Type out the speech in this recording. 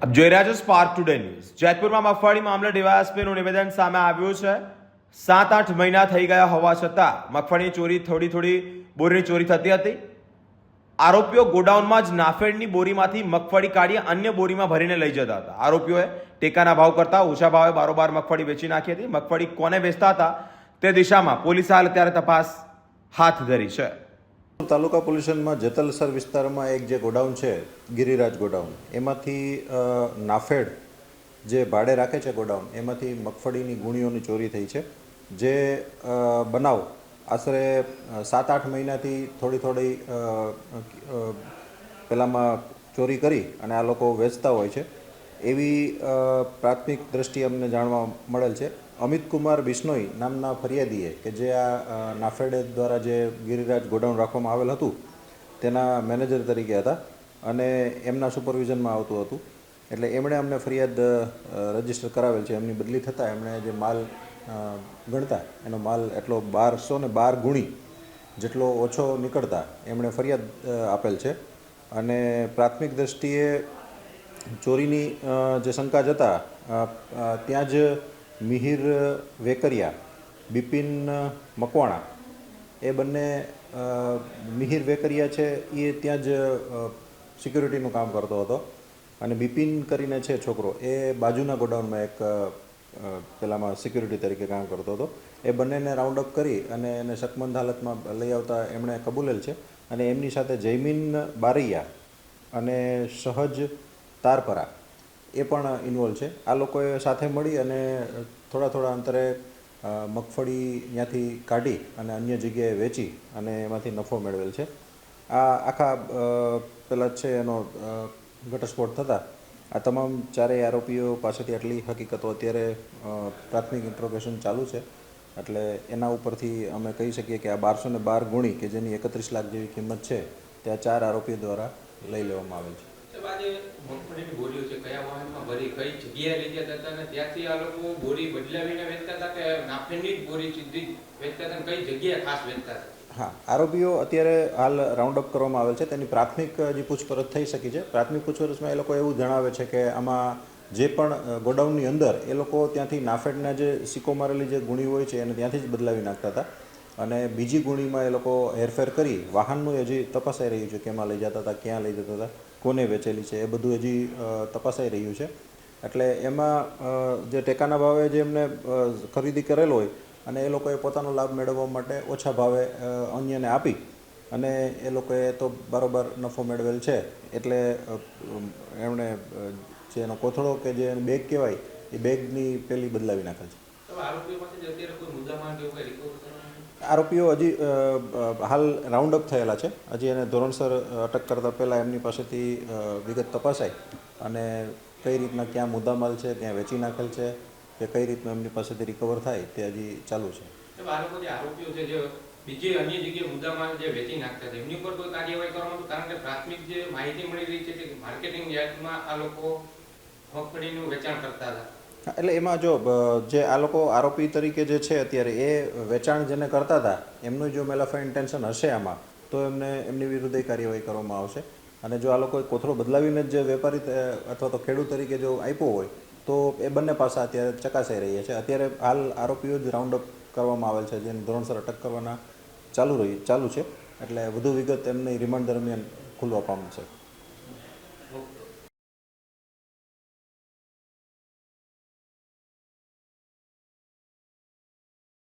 આપ જોઈ રહ્યા છો સ્પાર્ક ટુડે ન્યૂઝ। જેતપુરમાં મગફળી મામલે ડીવાયએસપીનું નિવેદન સામે આવ્યું છે। 7-8 મહિના થઈ ગયા હોવા છતાં મગફળીની ચોરી થોડી બોરીની ચોરી થતી હતી। આરોપીઓ ગોડાઉનમાં જ નાફેડની બોરીમાંથી મગફળી કાઢી અન્ય બોરીમાં ભરીને લઈ જતા હતા। આરોપીઓએ ટેકાના ભાવ કરતા ઓછા ભાવે બારોબાર મગફળી વેચી નાખી હતી। મગફળી કોને વેચતા હતા તે દિશામાં પોલીસે હાલ અત્યારે તપાસ હાથ ધરી છે। તાલુકા પોલીસ સ્ટેશનમાં જેતલસર વિસ્તારમાં એક જે ગોડાઉન છે ગિરિરાજ ગોડાઉન, એમાંથી નાફેડ જે ભાડે રાખે છે ગોડાઉન, એમાંથી મગફળીની ગુણીઓની ચોરી થઈ છે। જે બનાવ આશરે 7-8 મહિનાથી થોડી પહેલાંમાં ચોરી કરી અને આ લોકો વેચતા હોય છે એવી પ્રાથમિક દ્રષ્ટિએ અમને જાણવા મળેલ છે। અમિત કુમાર બિશ્નોઈ નામના ફરિયાદીએ કે જે આ નાફેડ દ્વારા જે ગિરિરાજ ગોડાઉન રાખવામાં આવેલ હતું તેના મેનેજર તરીકે હતા અને એમના સુપરવિઝનમાં આવતું હતું, એટલે એમણે અમને ફરિયાદ રજીસ્ટર કરાવેલ છે। એમની બદલી થતાં એમણે જે માલ ગણતા એનો માલ એટલો 1212 ગુણી જેટલો ઓછો નીકળતા એમણે ફરિયાદ આપેલ છે અને પ્રાથમિક દ્રષ્ટિએ ચોરીની જે શંકા જતા ત્યાં જ મિહિર વેકરિયા, બિપિન મકવાણા, એ બંને મિહિર વેકરિયા છે એ ત્યાં જ સિક્યુરિટીનું કામ કરતો હતો અને બિપિન કરીને છે છોકરો, એ બાજુના ગોડાઉનમાં એક પેલામાં સિક્યુરિટી તરીકે કામ કરતો હતો। એ બંનેને રાઉન્ડ અપ કરી અને એને શકમંદ હાલતમાં લઈ આવતા એમણે કબૂલેલ છે અને એમની સાથે જયમીન બારૈયા અને સહજ તારપરા એ પણ ઇન્વોલ્વ છે। આ લોકોએ સાથે મળી અને થોડા અંતરે મગફળી ત્યાંથી કાઢી અને અન્ય જગ્યાએ વેચી અને એમાંથી નફો મેળવેલ છે। આ આખા પેલા છે એનો ઘટસ્ફોટ થતાં આ તમામ ચારેય આરોપીઓ પાસેથી આટલી હકીકતો અત્યારે પ્રાથમિક ઇન્ટ્રોગેશન ચાલુ છે, એટલે એના ઉપરથી અમે કહી શકીએ કે આ 1212 ગુણી કે જેની 31 લાખ જેવી કિંમત છે તે આ 4 આરોપીઓ દ્વારા લઈ લેવામાં આવેલ છે। મગફળીની બોરીઓ છે કયા વાહનમાં ભરી કઈ જગ્યાએ લઈ જતા હતા અને ત્યાંથી આ લોકો બોરી બદલાવીને વેચતા હતા કે નાફેડની જ બોરી સીધી વેચતા હતા, કઈ જગ્યાએ ખાસ વેચતા હતા? હા, આરોપીઓ અત્યારે હાલ રાઉન્ડ અપ કરવામાં આવેલ છે, તેની પ્રાથમિક જે પૂછપરછ થઈ શકી છે। પ્રાથમિક પૂછપરછમાં એ લોકો એવું જણાવે છે કે આમાં જે પણ ગોડાઉનની અંદર એ લોકો ત્યાંથી નાફેડના જે સિક્કો મારેલી જે ગુણી હોય છે એને ત્યાંથી જ બદલાવી નાખતા હતા અને બીજી ગુણીમાં એ લોકો હેરફેર કરી વાહનનું હજી તપાસાઈ રહ્યું છે, કેમાં લઈ જતા હતા, ક્યાં લઈ જતા હતા, કોને વેચેલી છે, એ બધું હજી તપાસાઈ રહ્યું છે। એટલે એમાં જે ટેકાના ભાવે જે એમને ખરીદી કરેલ હોય અને એ લોકોએ પોતાનો લાભ મેળવવા માટે ઓછા ભાવે અન્યને આપી અને એ લોકોએ તો બરાબર નફો મેળવેલ છે, એટલે એમણે જે એનો કોથળો કે જે બેગ કહેવાય એ બેગની પેલી બદલાવી નાખેલ છે। આરોપીઓ હજી હાલ રાઉન્ડ અપ થયેલા છે, હજી એને ધોરણસર અટક કરતાં પહેલાં એમની પાસેથી વિગત તપાસાય અને કઈ રીતના ક્યાં મુદ્દામાલ છે ત્યાં વેચી નાખેલ છે કે કઈ રીતનું એમની પાસેથી રિકવર થાય તે હજી ચાલુ છે। આરોપીઓ છે જે બીજી અન્ય જગ્યાએ મુદ્દામાલ જે વેચી નાખતા હતા એમની ઉપર કોઈ કાર્યવાહી કરવામાં, કારણ કે પ્રાથમિક જે માહિતી મળી રહી છે કે માર્કેટિંગ યાર્ડમાં આ લોકો મગફળીનું વેચાણ કરતા હતા। એટલે એમાં જો જે આ લોકો આરોપી તરીકે જે છે અત્યારે એ વેચાણ જેને કરતા હતા એમનું જો મેલાફાઈ ઇન્ટેન્શન હશે આમાં તો એમની વિરુદ્ધ કાર્યવાહી કરવામાં આવશે અને જો આ લોકોએ કોથળો બદલાવીને જ જે વેપારી અથવા તો ખેડૂત તરીકે જો આપ્યો હોય તો એ બંને પાસા અત્યારે ચકાસાઈ રહ્યા છે। અત્યારે હાલ આરોપીઓ જ રાઉન્ડ અપ કરવામાં આવેલ છે, જેને ધોરણસર અટક કરવાના ચાલુ છે, એટલે વધુ વિગત એમની રિમાન્ડ દરમિયાન ખુલવા પામશે।